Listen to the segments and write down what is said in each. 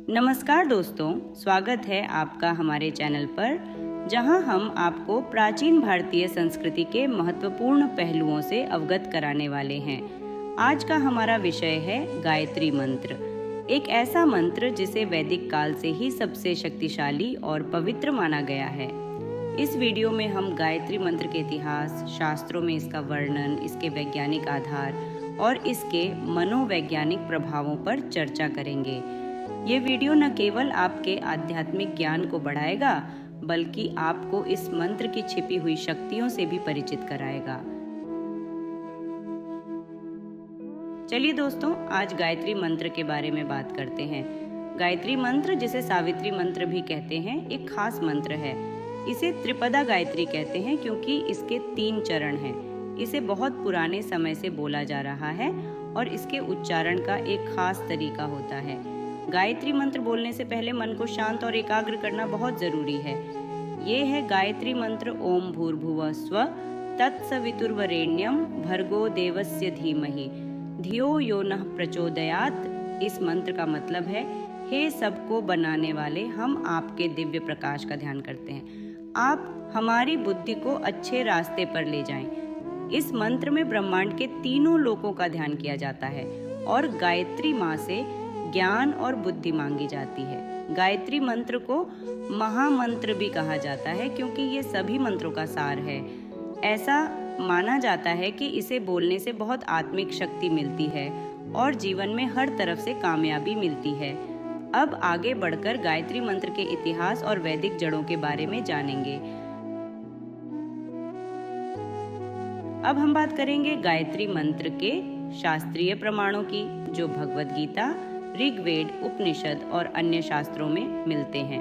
नमस्कार दोस्तों, स्वागत है आपका हमारे चैनल पर, जहां हम आपको प्राचीन भारतीय संस्कृति के महत्वपूर्ण पहलुओं से अवगत कराने वाले हैं। आज का हमारा विषय है गायत्री मंत्र, एक ऐसा मंत्र जिसे वैदिक काल से ही सबसे शक्तिशाली और पवित्र माना गया है। इस वीडियो में हम गायत्री मंत्र के इतिहास, शास्त्रों में इसका वर्णन, इसके वैज्ञानिक आधार और इसके मनोवैज्ञानिक प्रभावों पर चर्चा करेंगे। ये वीडियो न केवल आपके आध्यात्मिक ज्ञान को बढ़ाएगा, बल्कि आपको इस मंत्र की छिपी हुई शक्तियों से भी परिचित कराएगा। चलिए दोस्तों, आज गायत्री मंत्र के बारे में बात करते हैं। गायत्री मंत्र, जिसे सावित्री मंत्र भी कहते हैं, एक खास मंत्र है। इसे त्रिपदा गायत्री कहते हैं क्योंकि इसके 3 चरण हैं। इसे बहुत पुराने समय से बोला जा रहा है और इसके उच्चारण का एक खास तरीका होता है। गायत्री मंत्र बोलने से पहले मन को शांत और एकाग्र करना बहुत जरूरी है। ये है गायत्री मंत्र ओम भूर्भुवः स्वः तत्सवितुर्वरेण्यं भर्गो देवस्य धीमहि धियो यो नः प्रचोदयात्। इस मंत्र का मतलब है, हे सबको बनाने वाले, हम आपके दिव्य प्रकाश का ध्यान करते हैं। आप हमारी बुद्धि को अच्छे रास्ते पर ले जाएं। इस मंत्र में ब्रह्मांड के तीनों लोकों का ध्यान किया जाता है और गायत्री माँ से ज्ञान और बुद्धि मांगी जाती है। गायत्री मंत्र को महामंत्र भी कहा जाता है क्योंकि ये सभी मंत्रों का सार है। ऐसा माना जाता है कि इसे बोलने से बहुत आत्मिक शक्ति मिलती है और जीवन में हर तरफ से कामयाबी मिलती है। अब आगे बढ़कर गायत्री मंत्र के इतिहास और वैदिक जड़ों के बारे में जानेंगे। अब हम बात करेंगे गायत्री मंत्र के शास्त्रीय प्रमाणों की, जो भगवद गीता, ऋग्वेद, उपनिषद और अन्य शास्त्रों में मिलते हैं।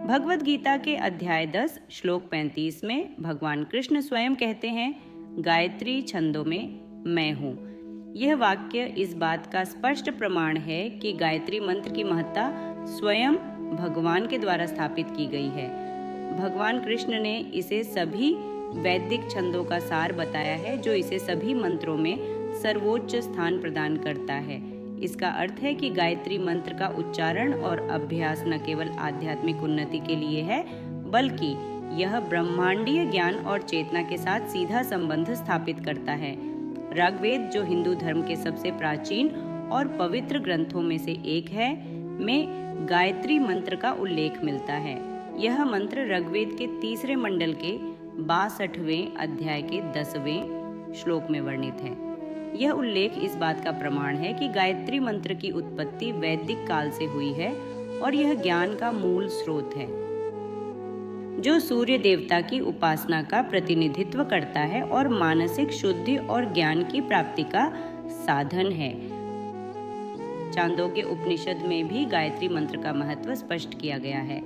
भगवद गीता के अध्याय 10 श्लोक 35 में भगवान कृष्ण स्वयं कहते हैं, गायत्री छंदों में मैं हूँ। यह वाक्य इस बात का स्पष्ट प्रमाण है कि गायत्री मंत्र की महत्ता स्वयं भगवान के द्वारा स्थापित की गई है। भगवान कृष्ण ने इसे सभी वैदिक छंदों का सार बताया है, जो इसे सभी मंत्रों में सर्वोच्च स्थान प्रदान करता है। इसका अर्थ है कि गायत्री मंत्र का उच्चारण और अभ्यास न केवल आध्यात्मिक उन्नति के लिए है, बल्कि यह ब्रह्मांडीय ज्ञान और चेतना के साथ सीधा संबंध स्थापित करता है। ऋग्वेद, जो हिंदू धर्म के सबसे प्राचीन और पवित्र ग्रंथों में से एक है, में गायत्री मंत्र का उल्लेख मिलता है। यह मंत्र ऋग्वेद के 3 मंडल के 62वें अध्याय के 10वें श्लोक में वर्णित है। यह उल्लेख इस बात का प्रमाण है कि गायत्री मंत्र की उत्पत्ति वैदिक काल से हुई है और यह ज्ञान का मूल स्रोत है, जो सूर्य देवता की उपासना का प्रतिनिधित्व करता है और मानसिक शुद्धि और ज्ञान की प्राप्ति का साधन है। छांदोग्य उपनिषद में भी गायत्री मंत्र का महत्व स्पष्ट किया गया है।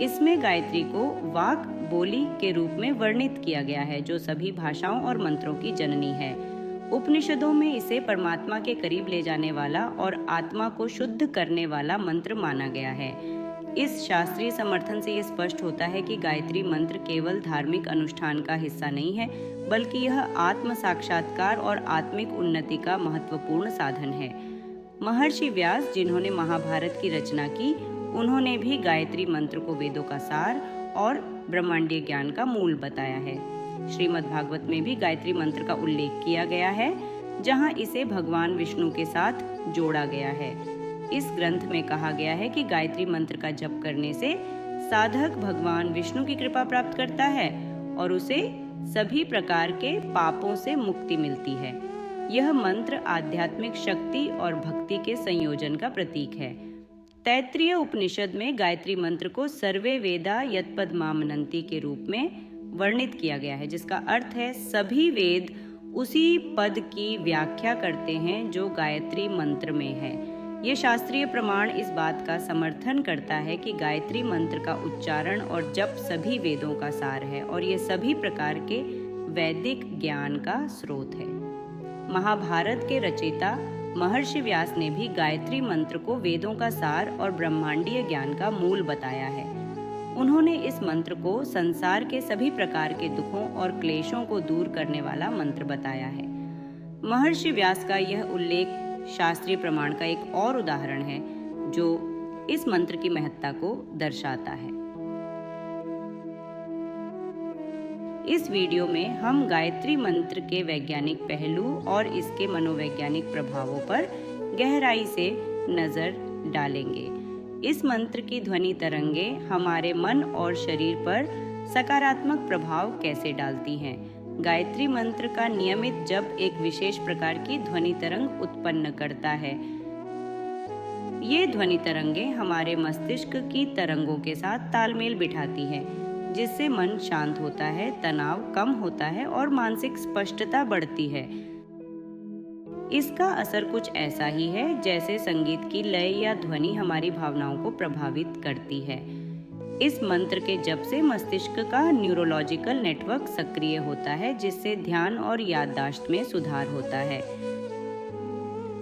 इसमें गायत्री को वाक बोली के रूप में वर्णित किया गया है, जो सभी भाषाओं और मंत्रों की जननी है। उपनिषदों में इसे परमात्मा के करीब ले जाने वाला और आत्मा को शुद्ध करने वाला मंत्र माना गया है। इस शास्त्रीय समर्थन से यह स्पष्ट होता है कि गायत्री मंत्र केवल धार्मिक अनुष्ठान का हिस्सा नहीं है, बल्कि यह आत्म साक्षात्कार और आत्मिक उन्नति का महत्वपूर्ण साधन है। महर्षि व्यास, जिन्होंने महाभारत की रचना की, उन्होंने भी गायत्री मंत्र को वेदों का सार और ब्रह्मांडीय ज्ञान का मूल बताया है। श्रीमद् भागवत में भी गायत्री मंत्र का उल्लेख किया गया है, जहां इसे भगवान विष्णु के साथ जोड़ा गया है। इस ग्रंथ में कहा गया है कि गायत्री मंत्र का जप करने से साधक भगवान विष्णु की कृपा प्राप्त करता है और उसे सभी प्रकार के पापों से मुक्ति मिलती है। यह मंत्र आध्यात्मिक शक्ति और भक्ति के संयोजन का प्रतीक है। तैत्तिरीय उपनिषद में गायत्री मंत्र को सर्वे वेदा यत्पदमामनन्ति के रूप में वर्णित किया गया है, जिसका अर्थ है सभी वेद उसी पद की व्याख्या करते हैं जो गायत्री मंत्र में है। ये शास्त्रीय प्रमाण इस बात का समर्थन करता है कि गायत्री मंत्र का उच्चारण और जप सभी वेदों का सार है और ये सभी प्रकार के वैदिक ज्ञान का स्रोत है। महाभारत के रचयिता महर्षि व्यास ने भी गायत्री मंत्र को वेदों का सार और ब्रह्मांडीय ज्ञान का मूल बताया है। उन्होंने इस मंत्र को संसार के सभी प्रकार के दुखों और क्लेशों को दूर करने वाला मंत्र बताया है। महर्षि व्यास का यह उल्लेख शास्त्रीय प्रमाण का एक और उदाहरण है, जो इस मंत्र की महत्ता को दर्शाता है। इस वीडियो में हम गायत्री मंत्र के वैज्ञानिक पहलू और इसके मनोवैज्ञानिक प्रभावों पर गहराई से नजर डालेंगे। इस मंत्र की ध्वनि तरंगें हमारे मन और शरीर पर सकारात्मक प्रभाव कैसे डालती हैं। गायत्री मंत्र का नियमित जप एक विशेष प्रकार की ध्वनि तरंग उत्पन्न करता है। ये ध्वनि तरंगें हमारे मस्तिष्क की तरंगों के साथ तालमेल बिठाती हैं, जिससे मन शांत होता है, तनाव कम होता है और मानसिक स्पष्टता बढ़ती है। इसका असर कुछ ऐसा ही है जैसे संगीत की लय या ध्वनि हमारी भावनाओं को प्रभावित करती है। इस मंत्र के जप से मस्तिष्क का न्यूरोलॉजिकल नेटवर्क सक्रिय होता है, जिससे ध्यान और याददाश्त में सुधार होता है।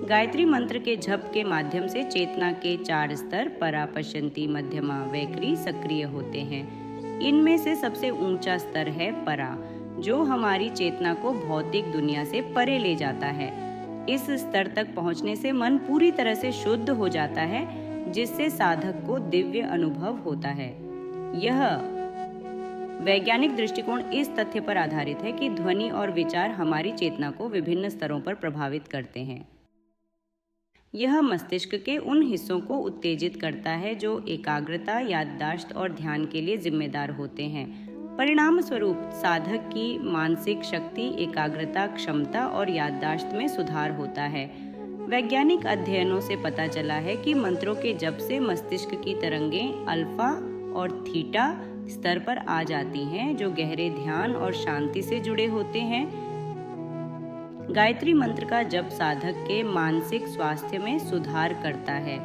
गायत्री मंत्र के जप के माध्यम से चेतना के 4 स्तर परा, पश्यन्ती, मध्यमा, वैखरी सक्रिय होते हैं। इनमें से सबसे ऊंचा स्तर है परा, जो हमारी चेतना को भौतिक दुनिया से परे ले जाता है। इस स्तर तक पहुंचने से मन पूरी तरह से शुद्ध हो जाता है, जिससे साधक को दिव्य अनुभव होता है। यह वैज्ञानिक दृष्टिकोण इस तथ्य पर आधारित है कि ध्वनि और विचार हमारी चेतना को विभिन्न स्तरों पर प्रभावित करते हैं। यह मस्तिष्क के उन हिस्सों को उत्तेजित करता है जो एकाग्रता, याददाश्त और ध्यान के लिए जिम्मेदार होते हैं। परिणाम स्वरूप साधक की मानसिक शक्ति, एकाग्रता, क्षमता और याददाश्त में सुधार होता है। वैज्ञानिक अध्ययनों से पता चला है कि मंत्रों के जप से मस्तिष्क की तरंगें अल्फा और थीटा स्तर पर आ जाती हैं, जो गहरे ध्यान और शांति से जुड़े होते हैं। गायत्री मंत्र का जप साधक के मानसिक स्वास्थ्य में सुधार करता है।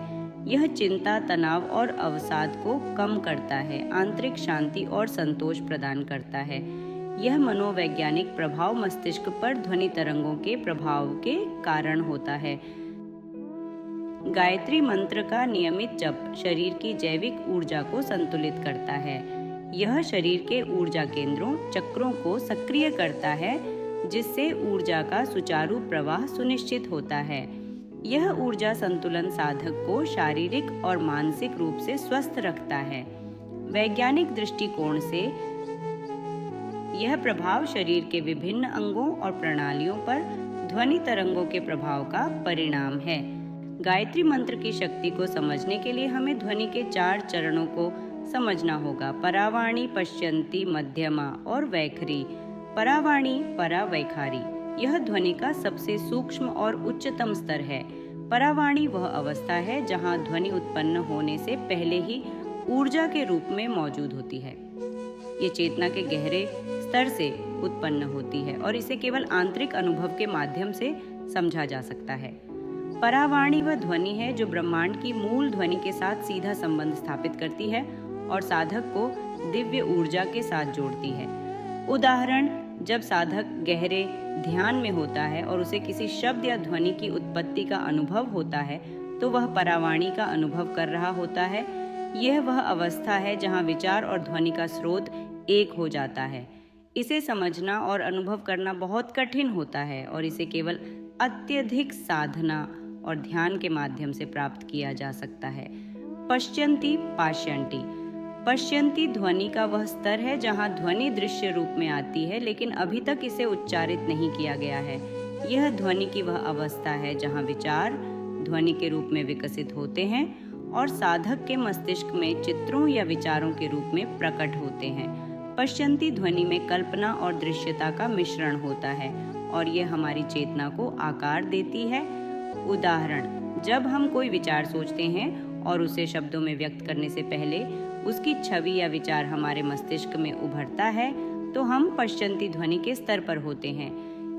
यह चिंता, तनाव और अवसाद को कम करता है, आंतरिक शांति और संतोष प्रदान करता है। यह मनोवैज्ञानिक प्रभाव मस्तिष्क पर ध्वनि तरंगों के प्रभाव के कारण होता है। गायत्री मंत्र का नियमित जप शरीर की जैविक ऊर्जा को संतुलित करता है। यह शरीर के ऊर्जा केंद्रों, चक्रों को सक्रिय करता है, जिससे ऊर्जा का सुचारू प्रवाह सुनिश्चित होता है। यह ऊर्जा संतुलन साधक को शारीरिक और मानसिक रूप से स्वस्थ रखता है। वैज्ञानिक दृष्टिकोण से यह प्रभाव शरीर के विभिन्न अंगों और प्रणालियों पर ध्वनि तरंगों के प्रभाव का परिणाम है। गायत्री मंत्र की शक्ति को समझने के लिए हमें ध्वनि के 4 चरणों को समझना होगा: परावाणी, पश्यन्ती, मध्यमा और वैखरी। परावाणी, परा, वैखारी यह ध्वनि का सबसे सूक्ष्म और उच्चतम स्तर है। परावाणी वह अवस्था है जहां ध्वनि उत्पन्न होने से पहले ही ऊर्जा के रूप में मौजूद होती है। ये चेतना के गहरे स्तर से उत्पन्न होती है और इसे केवल आंतरिक अनुभव के माध्यम से समझा जा सकता है। परावाणी वह ध्वनि है जो ब्रह्मांड की मूल ध्वनि के साथ सीधा संबंध स्थापित करती है और साधक को दिव्य ऊर्जा के साथ जोड़ती है। उदाहरण, जब साधक गहरे ध्यान में होता है और उसे किसी शब्द या ध्वनि की उत्पत्ति का अनुभव होता है, तो वह परावाणी का अनुभव कर रहा होता है। यह वह अवस्था है जहां विचार और ध्वनि का स्रोत एक हो जाता है। इसे समझना और अनुभव करना बहुत कठिन होता है और इसे केवल अत्यधिक साधना और ध्यान के माध्यम से प्राप्त किया जा सकता है। पश्यन्ती, पाश्यन्ती। पश्यन्ती ध्वनि का वह स्तर है जहां ध्वनि दृश्य रूप में आती है, लेकिन अभी तक इसे उच्चारित नहीं किया गया है। यह ध्वनि की वह अवस्था है जहां विचार ध्वनि के रूप में विकसित होते हैं और साधक के मस्तिष्क में चित्रों या विचारों के रूप में प्रकट होते हैं। पश्यन्ती ध्वनि में कल्पना और दृश्यता का मिश्रण होता है और यह हमारी चेतना को आकार देती है। उदाहरण, जब हम कोई विचार सोचते हैं और उसे शब्दों में व्यक्त करने से पहले उसकी छवि या विचार हमारे मस्तिष्क में उभरता है, तो हम पश्यन्ती ध्वनि के स्तर पर होते हैं।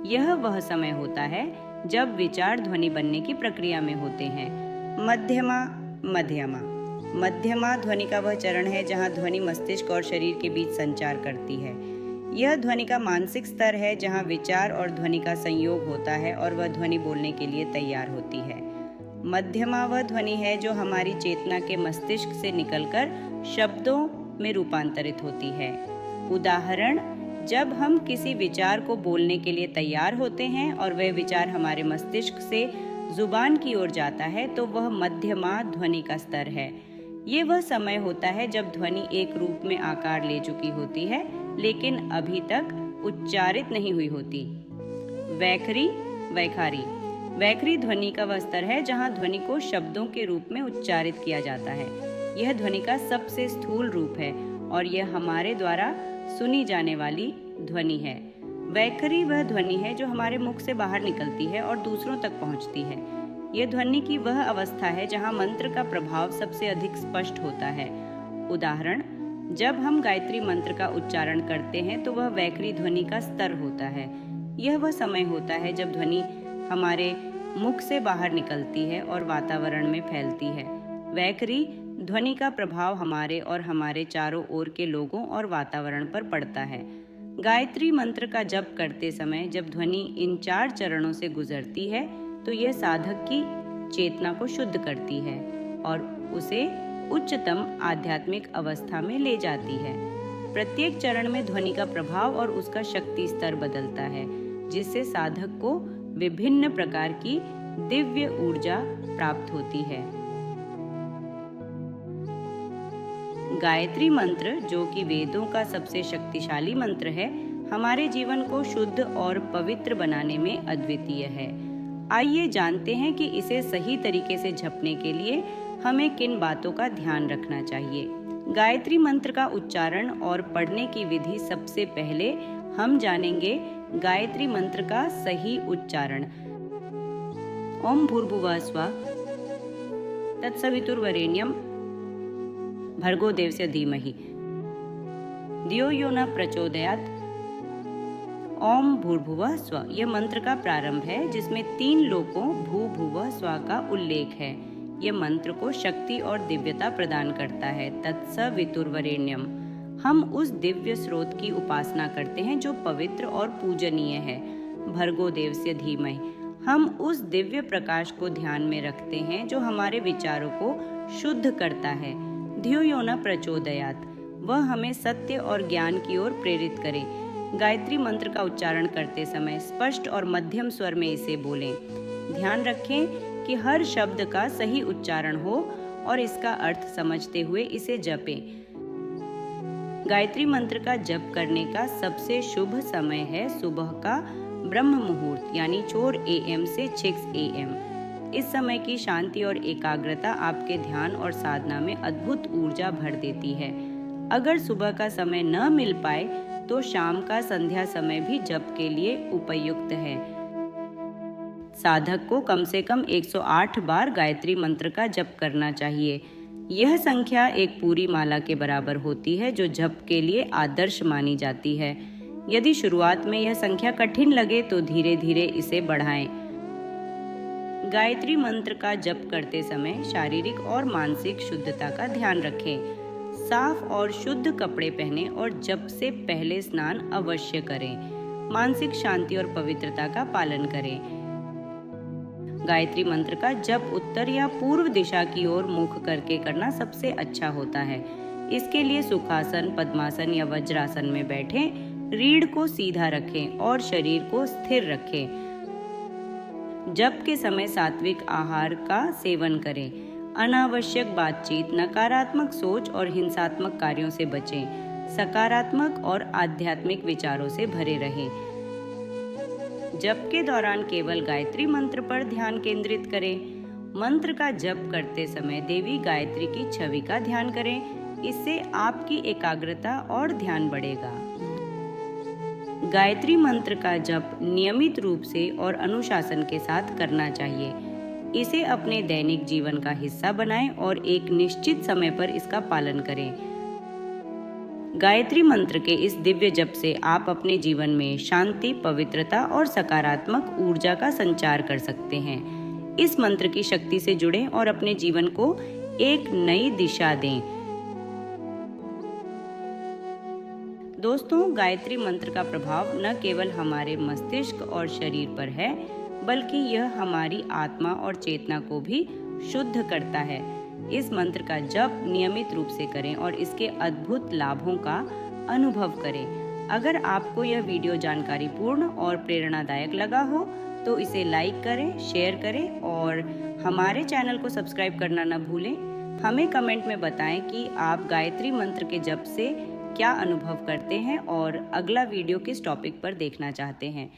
यह वह समय होता है जब विचार ध्वनि बनने की प्रक्रिया में होते हैं। मध्यमा, मध्यमा। मध्यमा ध्वनि का वह चरण है जहां ध्वनि मस्तिष्क और शरीर के बीच संचार करती है। यह ध्वनि का मानसिक स्तर है जहां विचार और ध्वनि का संयोग होता है और वह ध्वनि बोलने के लिए तैयार होती है। मध्यमा वह ध्वनि है जो हमारी चेतना के मस्तिष्क से निकलकर शब्दों में रूपांतरित होती है। उदाहरण, जब हम किसी विचार को बोलने के लिए तैयार होते हैं और वह विचार हमारे मस्तिष्क से जुबान की ओर जाता है, तो वह मध्यमा ध्वनि का स्तर है। ये वह समय होता है जब ध्वनि एक रूप में आकार ले चुकी होती है लेकिन अभी तक उच्चारित नहीं हुई होती। वैखरी, वैखारी। वैखरी ध्वनि का वह स्तर है जहाँ ध्वनि को शब्दों के रूप में उच्चारित किया जाता है। यह ध्वनि का सबसे स्थूल रूप है और यह हमारे द्वारा सुनी जाने वाली ध्वनि है। वैखरी वह ध्वनि है जो हमारे मुख से बाहर निकलती है और दूसरों तक पहुंचती है। यह ध्वनि की वह अवस्था है जहां मंत्र का प्रभाव सबसे अधिक स्पष्ट होता है। उदाहरण, जब हम गायत्री मंत्र का उच्चारण करते हैं तो वह वैखरी ध्वनि का स्तर होता है। यह वह समय होता है जब ध्वनि हमारे मुख से बाहर निकलती है और वातावरण में फैलती है। वैखरी ध्वनि का प्रभाव हमारे और हमारे चारों ओर के लोगों और वातावरण पर पड़ता है। गायत्री मंत्र का जप करते समय जब ध्वनि इन 4 चरणों से गुजरती है तो यह साधक की चेतना को शुद्ध करती है और उसे उच्चतम आध्यात्मिक अवस्था में ले जाती है। प्रत्येक चरण में ध्वनि का प्रभाव और उसका शक्ति स्तर बदलता है, जिससे साधक को विभिन्न प्रकार की दिव्य ऊर्जा प्राप्त होती है। गायत्री मंत्र, जो कि वेदों का सबसे शक्तिशाली मंत्र है, हमारे जीवन को शुद्ध और पवित्र बनाने में अद्वितीय है। आइए जानते हैं कि इसे सही तरीके से जपने के लिए हमें किन बातों का ध्यान रखना चाहिए। गायत्री मंत्र का उच्चारण और पढ़ने की विधि। सबसे पहले हम जानेंगे गायत्री मंत्र का सही उच्चारण। ओम भूर्भुवः स्वः तत्सवितुर्वरेण्यं भर्गो देवस्य धीमहि धियो यो न प्रचोदयात्। ओम भूर्भुवः स्वः यह मंत्र का प्रारंभ है, जिसमें 3 लोकों भू भुवः स्वः का उल्लेख है। यह मंत्र को शक्ति और दिव्यता प्रदान करता है। तत्सवितुर्वरेण्यम, हम उस दिव्य स्रोत की उपासना करते हैं जो पवित्र और पूजनीय है। भर्गो देवस्य धीमहि, हम उस दिव्य प्रकाश को ध्यान में रखते हैं जो हमारे विचारों को शुद्ध करता है। धियो यो न प्रचोदयात्, वह हमें सत्य और ज्ञान की ओर प्रेरित करे। गायत्री मंत्र का उच्चारण करते समय स्पष्ट और मध्यम स्वर में इसे बोलें। ध्यान रखें कि हर शब्द का सही उच्चारण हो और इसका अर्थ समझते हुए इसे जपें। गायत्री मंत्र का जप करने का सबसे शुभ समय है सुबह का ब्रह्म मुहूर्त, यानी 4 AM से 6 AM। इस समय की शांति और एकाग्रता आपके ध्यान और साधना में अद्भुत ऊर्जा भर देती है। अगर सुबह का समय न मिल पाए तो शाम का संध्या समय भी जप के लिए उपयुक्त है। साधक को कम से कम 108 बार गायत्री मंत्र का जप करना चाहिए। यह संख्या एक पूरी माला के बराबर होती है, जो जप के लिए आदर्श मानी जाती है। यदि शुरुआत में यह संख्या कठिन लगे तो धीरे धीरे इसे बढ़ाएं। गायत्री मंत्र का जप करते समय शारीरिक और मानसिक शुद्धता का ध्यान रखें। साफ और शुद्ध कपड़े पहनें और जप से पहले स्नान अवश्य करें। मानसिक शांति और पवित्रता का पालन करें। गायत्री मंत्र का जप उत्तर या पूर्व दिशा की ओर मुख करके करना सबसे अच्छा होता है। इसके लिए सुखासन, पद्मासन या वज्रासन में बैठें। रीढ़ को सीधा रखें और शरीर को स्थिर रखें। जप के समय सात्विक आहार का सेवन करें। अनावश्यक बातचीत, नकारात्मक सोच और हिंसात्मक कार्यों से बचें। सकारात्मक और आध्यात्मिक विचारों से भरे रहें। जप के दौरान केवल गायत्री मंत्र पर ध्यान केंद्रित करें। मंत्र का जप करते समय देवी गायत्री की छवि का ध्यान करें। इससे आपकी एकाग्रता और ध्यान बढ़ेगा। गायत्री मंत्र का जप नियमित रूप से और अनुशासन के साथ करना चाहिए। इसे अपने दैनिक जीवन का हिस्सा बनाएं और एक निश्चित समय पर इसका पालन करें। गायत्री मंत्र के इस दिव्य जप से आप अपने जीवन में शांति, पवित्रता और सकारात्मक ऊर्जा का संचार कर सकते हैं। इस मंत्र की शक्ति से जुड़ें और अपने जीवन को एक नई दिशा दें। दोस्तों, गायत्री मंत्र का प्रभाव न केवल हमारे मस्तिष्क और शरीर पर है, बल्कि यह हमारी आत्मा और चेतना को भी शुद्ध करता है। इस मंत्र का जप नियमित रूप से करें और इसके अद्भुत लाभों का अनुभव करें। अगर आपको यह वीडियो जानकारीपूर्ण और प्रेरणादायक लगा हो तो इसे लाइक करें, शेयर करें और हमारे चैनल को सब्सक्राइब करना न भूलें। हमें कमेंट में बताएं कि आप गायत्री मंत्र के जप से क्या अनुभव करते हैं और अगला वीडियो किस टॉपिक पर देखना चाहते हैं।